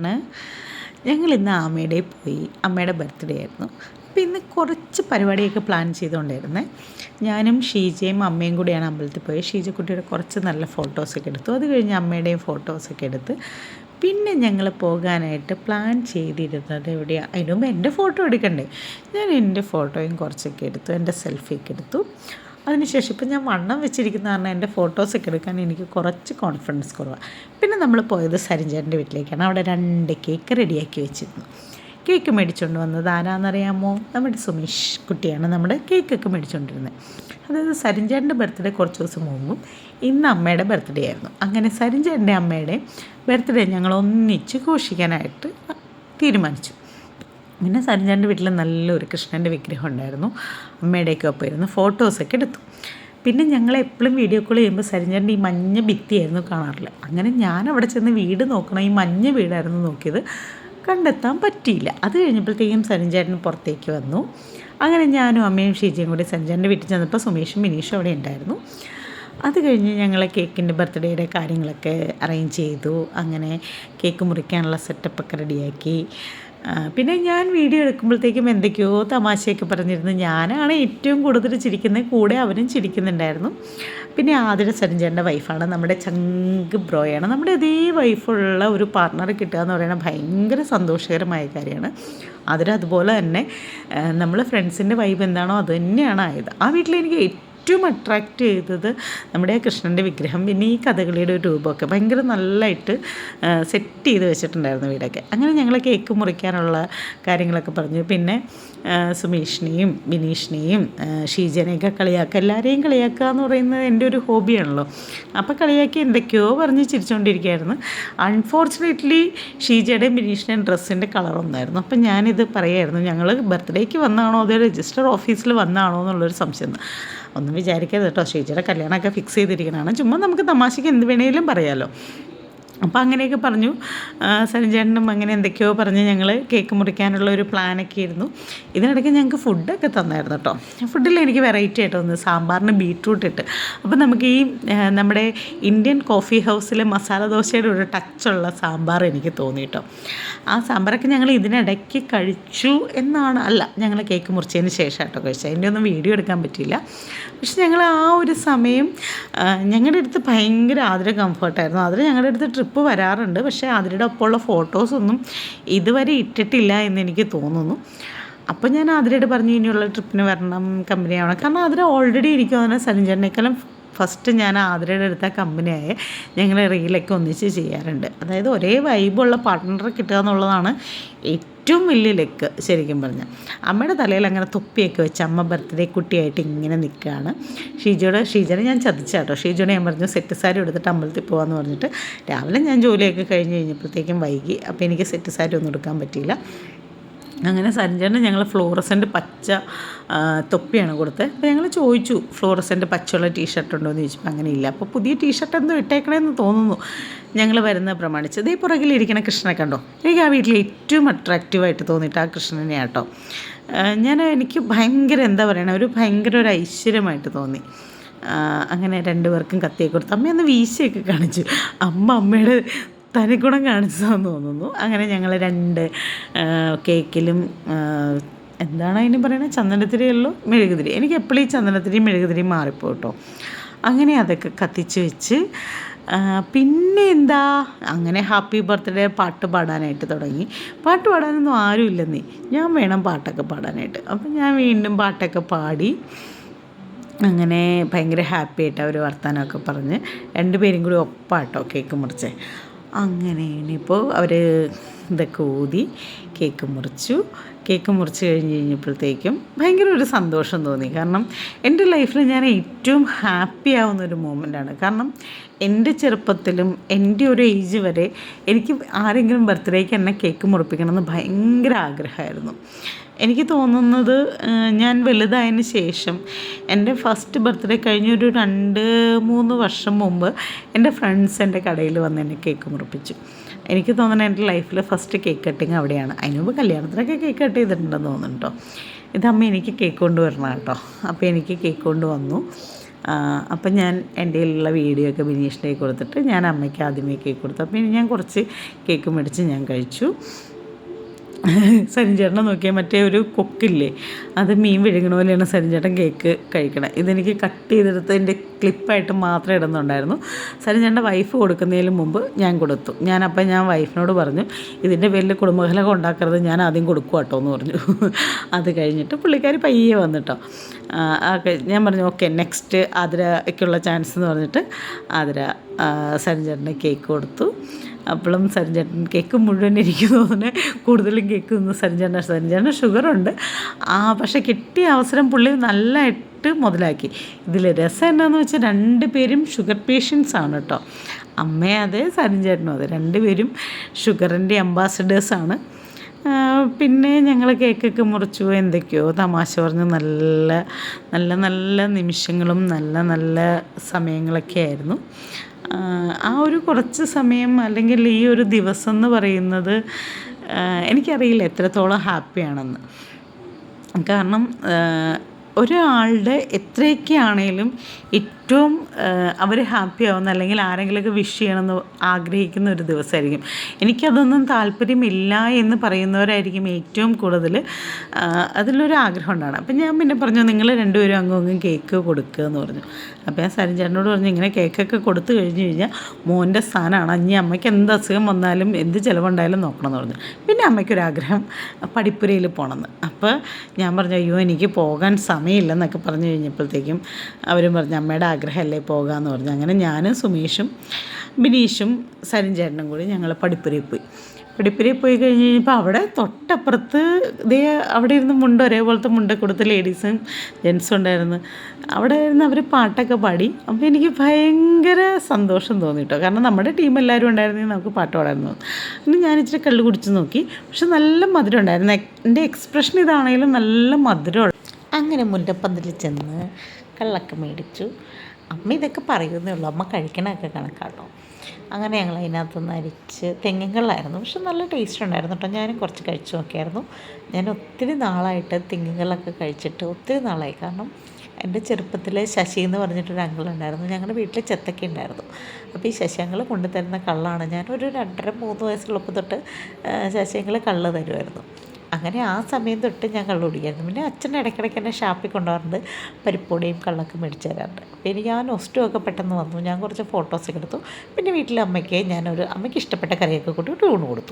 ആണ്. ഞങ്ങളിന്ന് ആമയുടെ പോയി. അമ്മയുടെ ബർത്ത്ഡേ ആയിരുന്നു. അപ്പോൾ ഇന്ന് കുറച്ച് പരിപാടിയൊക്കെ പ്ലാൻ ചെയ്തുകൊണ്ടിരുന്നത്. ഞാനും ഷീജയും അമ്മയും കൂടിയാണ് അമ്പലത്തിൽ പോയി. ഷീജക്കുട്ടിയുടെ കുറച്ച് നല്ല ഫോട്ടോസൊക്കെ എടുത്തു. അത് കഴിഞ്ഞ് അമ്മയുടെയും ഫോട്ടോസൊക്കെ എടുത്ത് പിന്നെ ഞങ്ങൾ പോകാനായിട്ട് പ്ലാൻ ചെയ്തിരുന്നത് എവിടെയാണ്. അതിന് മുമ്പ് എൻ്റെ ഫോട്ടോ എടുക്കണ്ടേ. ഞാൻ എൻ്റെ ഫോട്ടോയും കുറച്ചൊക്കെ എടുത്തു, എൻ്റെ സെൽഫിയൊക്കെ എടുത്തു. അതിനുശേഷം ഇപ്പം ഞാൻ വണ്ണം വെച്ചിരിക്കുന്ന കാരണം എൻ്റെ ഫോട്ടോസൊക്കെ എടുക്കാൻ എനിക്ക് കുറച്ച് കോൺഫിഡൻസ് കുറവാണ്. പിന്നെ നമ്മൾ പോയത് സരിഞ്ചേട്ടൻ്റെ വീട്ടിലേക്കാണ്. അവിടെ 2 കേക്ക് റെഡിയാക്കി വെച്ചിരുന്നു. കേക്ക് മേടിച്ചുകൊണ്ട് വന്നത് ആരാന്നറിയാമോ? നമ്മുടെ സുമേഷ് കുട്ടിയാണ് നമ്മുടെ കേക്കൊക്കെ മേടിച്ചുകൊണ്ടിരുന്നത്. അതായത് സരിഞ്ചേട്ടൻ്റെ ബർത്ത്ഡേ കുറച്ച് ദിവസം മുമ്പും ഇന്ന് അമ്മയുടെ ബർത്ത്ഡേ ആയിരുന്നു. അങ്ങനെ സരിഞ്ചേട്ടൻ്റെ അമ്മയുടെ ബർത്ത്ഡേ ഞങ്ങൾ ഒന്നിച്ച് ഘോഷിക്കാനായിട്ട് തീരുമാനിച്ചു. പിന്നെ സരിഞ്ചേട്ടൻ്റെ വീട്ടിൽ നല്ലൊരു കൃഷ്ണൻ്റെ വിഗ്രഹം ഉണ്ടായിരുന്നു. അമ്മയുടെയൊക്കെ ഒപ്പം ഇരുന്ന് ഫോട്ടോസൊക്കെ എടുത്തു. പിന്നെ ഞങ്ങൾ എപ്പോഴും വീഡിയോ കോൾ ചെയ്യുമ്പോൾ സരിഞ്ചേട്ടൻ്റെ ഈ മഞ്ഞ ഭിത്തിയായിരുന്നു കാണാറില്ല. അങ്ങനെ ഞാൻ അവിടെ ചെന്ന് വീട് നോക്കണം, ഈ മഞ്ഞ വീടായിരുന്നു നോക്കിയത്, കണ്ടെത്താൻ പറ്റിയില്ല. അത് കഴിഞ്ഞപ്പോഴത്തേക്കും സരിഞ്ചേട്ടൻ പുറത്തേക്ക് വന്നു. അങ്ങനെ ഞാനും അമ്മയും ഷീജയും കൂടി സരിഞ്ചേട്ടൻ്റെ വീട്ടിൽ ചെന്നപ്പോൾ സുമേഷും മിനീഷും അവിടെ ഉണ്ടായിരുന്നു. അത് കഴിഞ്ഞ് ഞങ്ങൾ കേക്കിൻ്റെ ബർത്ത്ഡേയുടെ കാര്യങ്ങളൊക്കെ അറേഞ്ച് ചെയ്തു. അങ്ങനെ കേക്ക് മുറിക്കാനുള്ള സെറ്റപ്പൊക്കെ റെഡിയാക്കി. പിന്നെ ഞാൻ വീഡിയോ എടുക്കുമ്പോഴത്തേക്കും എന്തൊക്കെയോ തമാശയൊക്കെ പറഞ്ഞിരുന്നു. ഞാനാണ് ഏറ്റവും കൂടുതൽ ചിരിക്കുന്നത്, കൂടെ അവനും ചിരിക്കുന്നുണ്ടായിരുന്നു. പിന്നെ ആതിര സരിഞ്ചേട്ടൻ്റെ വൈഫാണ്, നമ്മുടെ ചങ്ക് ബ്രോയാണ്. നമ്മുടെ അതേ വൈഫുള്ള ഒരു പാർട്ണറെ കിട്ടുക എന്ന് പറയുന്നത് ഭയങ്കര സന്തോഷകരമായ കാര്യമാണ്. ആതിര അതുപോലെ തന്നെ നമ്മൾ ഫ്രണ്ട്സിൻ്റെ വൈബ് എന്താണോ അത് തന്നെയാണ് ആയത്. ആ വീട്ടിൽ എനിക്ക് ഏറ്റവും അട്രാക്റ്റ് ചെയ്തത് നമ്മുടെ കൃഷ്ണൻ്റെ വിഗ്രഹം, പിന്നെ ഈ കഥകളിയുടെ ഒരു രൂപമൊക്കെ ഭയങ്കര നല്ലതായിട്ട് സെറ്റ് ചെയ്ത് വെച്ചിട്ടുണ്ടായിരുന്നു വീടൊക്കെ. അങ്ങനെ ഞങ്ങൾ കേക്ക് മുറിക്കാനുള്ള കാര്യങ്ങളൊക്കെ പറഞ്ഞു. പിന്നെ സുമേഷിനെയും ബിനീഷിനെയും ഷീജനെയൊക്കെ കളിയാക്കുക, എല്ലാവരെയും കളിയാക്കുക എന്ന് പറയുന്നത് എൻ്റെ ഒരു ഹോബിയാണല്ലോ. അപ്പോൾ കളിയാക്കി എന്തൊക്കെയോ പറഞ്ഞ് ചിരിച്ചുകൊണ്ടിരിക്കുകയായിരുന്നു. അൺഫോർച്ചുനേറ്റ്ലി ഷീജയുടെയും ബിനീഷിൻ്റെയും ഡ്രസ്സിൻ്റെ കളറൊന്നായിരുന്നു. അപ്പം ഞാനിത് പറയായിരുന്നു, ഞങ്ങൾ ബർത്ത്ഡേക്ക് വന്നാണോ അതോ രജിസ്റ്റർ ഓഫീസിൽ വന്നാണോ എന്നുള്ളൊരു സംശയം. ഒന്നും വിചാരിക്കരുത് കേട്ടോ, ഷീജയുടെ കല്യാണമൊക്കെ ഫിക്സ് ചെയ്തിരിക്കണതാണ്. ചുമ്മാ നമുക്ക് തമാശയ്ക്ക് എന്ത് വേണേലും പറയാമല്ലോ. അപ്പോൾ അങ്ങനെയൊക്കെ പറഞ്ഞു. സരിഞ്ചേട്ടനും അങ്ങനെ എന്തൊക്കെയോ പറഞ്ഞ് ഞങ്ങൾ കേക്ക് മുറിക്കാനുള്ള ഒരു പ്ലാനൊക്കെ ആയിരുന്നു. ഇതിനിടയ്ക്ക് ഞങ്ങൾക്ക് ഫുഡൊക്കെ തന്നായിരുന്നു കേട്ടോ. ഫുഡിൽ എനിക്ക് വെറൈറ്റി ആയിട്ട് തോന്നുന്നു സാമ്പാറിന് ബീട്രൂട്ട് ഇട്ട്. അപ്പോൾ നമുക്ക് ഈ നമ്മുടെ ഇന്ത്യൻ കോഫി ഹൗസിലെ മസാല ദോശയുടെ ഒരു ടച്ചുള്ള സാമ്പാർ എനിക്ക് തോന്നി കേട്ടോ. ആ സാമ്പാറൊക്കെ ഞങ്ങൾ ഇതിനിടയ്ക്ക് കഴിച്ചു എന്നാണ്, അല്ല ഞങ്ങൾ കേക്ക് മുറിച്ചതിന് ശേഷം കേട്ടോ കഴിച്ചത്. അതിൻ്റെ ഒന്നും വീഡിയോ എടുക്കാൻ പറ്റിയില്ല. പക്ഷെ ഞങ്ങൾ ആ ഒരു സമയം ഞങ്ങളുടെ അടുത്ത് ഭയങ്കര ആതിര കംഫർട്ടായിരുന്നു. ആതിര ഞങ്ങളുടെ അടുത്ത് ട്രിപ്പ് വരാറുണ്ട്, പക്ഷേ അതിരുടെ ഒപ്പമുള്ള ഫോട്ടോസൊന്നും ഇതുവരെ ഇട്ടിട്ടില്ല എന്നെനിക്ക് തോന്നുന്നു. അപ്പോൾ ഞാൻ ആതിരയോട് പറഞ്ഞു ഇനിയുള്ള ട്രിപ്പിന് വരണം, കമ്പനി ആവണം. കാരണം ആതിര ഓൾറെഡി എനിക്ക് തോന്നുന്നത് സരിഞ്ചേട്ടനേക്കാളും ഫസ്റ്റ് ഞാൻ ആതിരയുടെ അടുത്ത കമ്പനിയായ ഞങ്ങൾ റീലൊക്കെ ഒന്നിച്ച് ചെയ്യാറുണ്ട്. അതായത് ഒരേ വൈബുള്ള പാർട്ട്ണറെ കിട്ടുക എന്നുള്ളതാണ് ഏറ്റവും വലിയ ലെക്ക് ശരിക്കും പറഞ്ഞാൽ. അമ്മയുടെ തലയിൽ അങ്ങനെ തൊപ്പിയൊക്കെ വെച്ച് അമ്മ ബർത്ത്ഡേ കുട്ടിയായിട്ട് ഇങ്ങനെ നിൽക്കുകയാണ്. ഷീജനെ ഞാൻ ചതിച്ചാട്ടോ. ഷീജോനെ ഞാൻ പറഞ്ഞു സെറ്റ് സാരി എടുത്തിട്ട് അമ്പലത്തിൽ പോകാമെന്ന് പറഞ്ഞിട്ട് രാവിലെ ഞാൻ ജോലിയൊക്കെ കഴിഞ്ഞ് കഴിഞ്ഞപ്പോഴത്തേക്കും വൈകി. അപ്പോൾ എനിക്ക് സെറ്റ് സാരി ഒന്നും എടുക്കാൻ പറ്റിയില്ല. അങ്ങനെ സരിഞ്ചേട്ടന് ഞങ്ങൾ ഫ്ലോറസൻ്റ് പച്ച തൊപ്പിയാണ് കൊടുത്തത്. അപ്പോൾ ഞങ്ങൾ ചോദിച്ചു ഫ്ലോറസൻ്റ് പച്ചയുള്ള ടീഷർട്ട് ഉണ്ടോ എന്ന് ചോദിച്ചപ്പോൾ അങ്ങനെ ഇല്ല. അപ്പോൾ പുതിയ ടീഷർട്ട് എന്തോ ഇട്ടേക്കണമെന്ന് തോന്നുന്നു ഞങ്ങൾ വരുന്നത് പ്രമാണിച്ച്. ഇതേ പുറകിലിരിക്കണ കൃഷ്ണനെ കണ്ടോ, എനിക്ക് ആ വീട്ടിൽ ഏറ്റവും അട്രാക്റ്റീവായിട്ട് തോന്നിയിട്ട് ആ കൃഷ്ണനെ കേട്ടോ. എനിക്ക് ഭയങ്കര എന്താ പറയണേ, ഭയങ്കര ഒരു ഐശ്വര്യമായിട്ട് തോന്നി. അങ്ങനെ 2 പേർക്കും കത്തിയൊക്കെ കൊടുത്തു. അമ്മയൊന്ന് വീശിയൊക്കെ കാണിച്ചു. അമ്മയുടെ തനിഗുണം കാണിച്ചതെന്ന് തോന്നുന്നു. അങ്ങനെ ഞങ്ങൾ 2 കേക്കിലും എന്താണ് അതിന് പറയുന്നത്, ചന്ദനത്തിരിയല്ലോ മെഴുകുതിരി. എനിക്ക് എപ്പോഴും ഈ ചന്ദനത്തിരിയും മെഴുകുതിരിയും മാറിപ്പോട്ടോ. അങ്ങനെ അതൊക്കെ കത്തിച്ച് വെച്ച് പിന്നെ എന്താ അങ്ങനെ ഹാപ്പി ബർത്ത്ഡേ പാട്ട് പാടാനായിട്ട് തുടങ്ങി. പാട്ട് പാടാനൊന്നും ആരും ഇല്ലെന്നേ, ഞാൻ വേണം പാട്ടൊക്കെ പാടാനായിട്ട്. അപ്പം ഞാൻ വീണ്ടും പാട്ടൊക്കെ പാടി. അങ്ങനെ ഭയങ്കര ഹാപ്പി ആയിട്ട് അവർ വർത്താനമൊക്കെ പറഞ്ഞ് 2 പേരും കൂടി ഒപ്പാട്ടോ കേക്ക് മുറിച്ചേ. അങ്ങനെ ഇനിയിപ്പോൾ അവർ ഇതൊക്കെ ഊതി കേക്ക് മുറിച്ചു. കേക്ക് മുറിച്ച് കഴിഞ്ഞപ്പോഴത്തേക്കും ഭയങ്കര ഒരു സന്തോഷം തോന്നി. കാരണം എൻ്റെ ലൈഫിൽ ഞാൻ ഏറ്റവും ഹാപ്പി ആവുന്നൊരു മൊമെൻ്റാണ്. കാരണം എൻ്റെ ചെറുപ്പത്തിലും എൻ്റെ ഒരു ഏജ് വരെ എനിക്ക് ആരെങ്കിലും ബർത്ത്ഡേക്ക് എന്നെ കേക്ക് മുറിപ്പിക്കണമെന്ന് ഭയങ്കര ആഗ്രഹമായിരുന്നു. എനിക്ക് തോന്നുന്നത് ഞാൻ വലുതായതിന് ശേഷം എൻ്റെ ഫസ്റ്റ് ബർത്ത്ഡേ കഴിഞ്ഞൊരു 2-3 വർഷം മുമ്പ് എൻ്റെ ഫ്രണ്ട്സ് എൻ്റെ കടയിൽ വന്ന് എന്നെ കേക്ക് മുറിപ്പിച്ചു. എനിക്ക് തോന്നുന്നത് എൻ്റെ ലൈഫിൽ ഫസ്റ്റ് കേക്ക് കട്ടിങ് അവിടെയാണ്. അതിന് മുമ്പ് കല്യാണത്തിനൊക്കെ കേക്ക് കട്ട് ചെയ്തിട്ടുണ്ടെന്ന് തോന്നുന്നു കേട്ടോ. ഇതമ്മ എനിക്ക് കേക്ക് കൊണ്ടുവരണം കേട്ടോ. അപ്പോൾ എനിക്ക് കേക്ക് കൊണ്ടുവന്നു. അപ്പം ഞാൻ എൻ്റെ കയ്യിലുള്ള വീഡിയോ ഒക്കെ ബിനീഷിൻ്റെ കൊടുത്തിട്ട് ഞാൻ അമ്മയ്ക്ക് ആദ്യമേ കേക്ക് കൊടുത്തു. അപ്പം ഞാൻ കുറച്ച് കേക്ക് മേടിച്ച് ഞാൻ കഴിച്ചു. സരിഞ്ചേട്ടനെ നോക്കിയാൽ മറ്റേ ഒരു കൊക്കില്ലേ, അത് മീൻ വിഴുങ്ങണ പോലെയാണ് സരിഞ്ചേട്ടൻ കേക്ക് കഴിക്കണം. ഇതെനിക്ക് കട്ട് ചെയ്തെടുത്ത് എൻ്റെ ക്ലിപ്പായിട്ട് മാത്രമേ ഇടുന്നുണ്ടായിരുന്നു. സരിഞ്ചേട്ടൻ്റെ വൈഫ് കൊടുക്കുന്നതിന് മുമ്പ് ഞാൻ കൊടുത്തു. ഞാൻ വൈഫിനോട് പറഞ്ഞു, ഇതിൻ്റെ പേരിൽ കുടുംബകലകം ഉണ്ടാക്കരുത്, ഞാൻ ആദ്യം കൊടുക്കുക കേട്ടോ എന്ന് പറഞ്ഞു. അത് കഴിഞ്ഞിട്ട് പുള്ളിക്കാരി പയ്യെ വന്നിട്ടോ. ഞാൻ പറഞ്ഞു ഓക്കെ നെക്സ്റ്റ് ആതിരയ്ക്കുള്ള ചാൻസ് എന്ന് പറഞ്ഞിട്ട് ആതിര സരിഞ്ചേട്ടന് കേക്ക് കൊടുത്തു. അപ്പോഴും സരിഞ്ചേട്ടൻ കേക്ക് മുഴുവൻ എനിക്ക് തോന്നുന്നത് കൂടുതലും കേക്ക് നിന്ന് സരിഞ്ചേട്ടന് ഷുഗറുണ്ട്. പക്ഷേ കിട്ടിയ അവസരം പുള്ളി നല്ലതായിട്ട് മുതലാക്കി. ഇതിൽ രസം എന്നാന്ന് വെച്ചാൽ 2 പേരും ഷുഗർ പേഷ്യൻസ് ആണ് കേട്ടോ. അമ്മയും അതെ സരിഞ്ചേട്ടനും അതെ, 2 പേരും ഷുഗറിൻ്റെ അംബാസഡേഴ്സാണ്. പിന്നെ ഞങ്ങൾ കേക്കൊക്കെ മുറിച്ചു, എന്തൊക്കെയോ തമാശ പറഞ്ഞ് നല്ല നല്ല നല്ല നിമിഷങ്ങളും നല്ല നല്ല സമയങ്ങളൊക്കെ ആയിരുന്നു. ആ ഒരു കുറച്ച് സമയം അല്ലെങ്കിൽ ഈ ഒരു ദിവസം എന്ന് പറയുന്നത് എനിക്കറിയില്ല എത്രത്തോളം ഹാപ്പിയാണെന്ന്. കാരണം ഒരാളുടെ എത്രയൊക്കെ ആണെങ്കിലും ഏറ്റവും അവർ ഹാപ്പി ആവുന്ന അല്ലെങ്കിൽ ആരെങ്കിലുമൊക്കെ വിഷ് ചെയ്യണമെന്ന് ആഗ്രഹിക്കുന്ന ഒരു ദിവസമായിരിക്കും. എനിക്കതൊന്നും താല്പര്യമില്ല എന്ന് പറയുന്നവരായിരിക്കും ഏറ്റവും കൂടുതൽ അതിലൊരു ആഗ്രഹം ഉണ്ടാകണം. അപ്പം ഞാൻ പിന്നെ പറഞ്ഞു, നിങ്ങൾ 2 പേരും അങ്ങും കേക്ക് കൊടുക്കുക എന്ന് പറഞ്ഞു. അപ്പോൾ ഞാൻ സരിഞ്ചേട്ടനോട് പറഞ്ഞു, ഇങ്ങനെ കേക്കൊക്കെ കൊടുത്തു കഴിഞ്ഞ് കഴിഞ്ഞാൽ മോൻ്റെ സ്ഥാനമാണ്, ഇനി അമ്മയ്ക്ക് എന്ത് അസുഖം വന്നാലും എന്ത് ചിലവുണ്ടായാലും നോക്കണം എന്ന് പറഞ്ഞു. പിന്നെ അമ്മയ്ക്കൊരാഗ്രഹം പഠിപ്പുരയിൽ പോകണമെന്ന്. അപ്പോൾ ഞാൻ പറഞ്ഞു, അയ്യോ എനിക്ക് പോകാൻ സമയമില്ലെന്നൊക്കെ പറഞ്ഞു കഴിഞ്ഞപ്പോഴത്തേക്കും അവരും പറഞ്ഞു, അമ്മയുടെ ആഗ്രഹമല്ലേ പോകാമെന്ന് പറഞ്ഞു. അങ്ങനെ ഞാനും സുമേഷും ബിനീഷും സരിഞ്ചേട്ടനും കൂടി ഞങ്ങൾ പഠിപ്പുരയിൽ പോയി കഴിഞ്ഞ് കഴിഞ്ഞപ്പോൾ അവിടെ തൊട്ടപ്പുറത്ത് അവിടെ ഇരുന്ന് ഒരേപോലത്തെ മുണ്ട കൊടുത്ത് ലേഡീസും ജെൻസും ഉണ്ടായിരുന്നു. അവിടെ ഇരുന്ന് അവർ പാട്ടൊക്കെ പാടി. അപ്പോൾ എനിക്ക് ഭയങ്കര സന്തോഷം തോന്നി കേട്ടോ. കാരണം നമ്മുടെ ടീം എല്ലാവരും ഉണ്ടായിരുന്നെങ്കിൽ നമുക്ക് പാട്ട് പാടായിരുന്നു. പിന്നെ ഞാൻ ഇച്ചിരി കള്ള് കുടിച്ച് നോക്കി, പക്ഷെ നല്ല മധുരം ഉണ്ടായിരുന്നു. എൻ്റെ എക്സ്പ്രഷൻ ഇതാണെങ്കിലും നല്ല മധുരമുള്ള. അങ്ങനെ മുല്ലപ്പന്തലിൽ ചെന്ന് കള്ളൊക്കെ മേടിച്ചു. അമ്മ ഇതൊക്കെ പറയുന്നേ ഉള്ളൂ, അമ്മ കഴിക്കണമൊക്കെ കണക്കാട്ടോ. അങ്ങനെ ഞങ്ങൾ അതിനകത്തുനിന്ന് അരിച്ച് തെങ്ങിൻ കള്ളായിരുന്നു, പക്ഷെ നല്ല ടേസ്റ്റ് ഉണ്ടായിരുന്നു കേട്ടോ. ഞാനും കുറച്ച് കഴിച്ചു നോക്കിയായിരുന്നു. ഞാൻ ഒത്തിരി നാളായിട്ട് തെങ്ങിൻ കള്ളൊക്കെ കഴിച്ചിട്ട് ഒത്തിരി നാളായി. കാരണം എൻ്റെ ചെറുപ്പത്തിൽ ശശി എന്ന് പറഞ്ഞിട്ടൊരു അങ്കിളുണ്ടായിരുന്നു. ഞങ്ങളുടെ വീട്ടിൽ ചെത്തൊക്കെ ഉണ്ടായിരുന്നു. അപ്പോൾ ഈ ശശി അങ്കിൾ കൊണ്ടുതരുന്ന കള്ളാണ്. ഞാനൊരു 2.5-3 വയസ്സുള്ളപ്പോൾ തൊട്ട് ശശി അങ്കിൾ കള്ള് തരുമായിരുന്നു. അങ്ങനെ ആ സമയം തൊട്ട് ഞാൻ കള്ള് കുടിക്കായിരുന്നു. പിന്നെ അച്ഛൻ ഇടയ്ക്കിടയ്ക്ക് എന്നെ ഷാപ്പിൽ കൊണ്ടുപോകാറുണ്ട്, പരിപ്പൊടിയും കള്ളൊക്കെ മേടിച്ച് തരാറുണ്ട്. അപ്പോൾ എനിക്ക് ആ നൊസ്റ്റുമൊക്കെ പെട്ടെന്ന് വന്നു. ഞാൻ കുറച്ച് ഫോട്ടോസൊക്കെ എടുത്തു. പിന്നെ വീട്ടിലെ അമ്മയ്ക്ക് അമ്മയ്ക്ക് ഇഷ്ടപ്പെട്ട കറിയൊക്കെ കൂട്ടി ഊണ് കൊടുത്തു.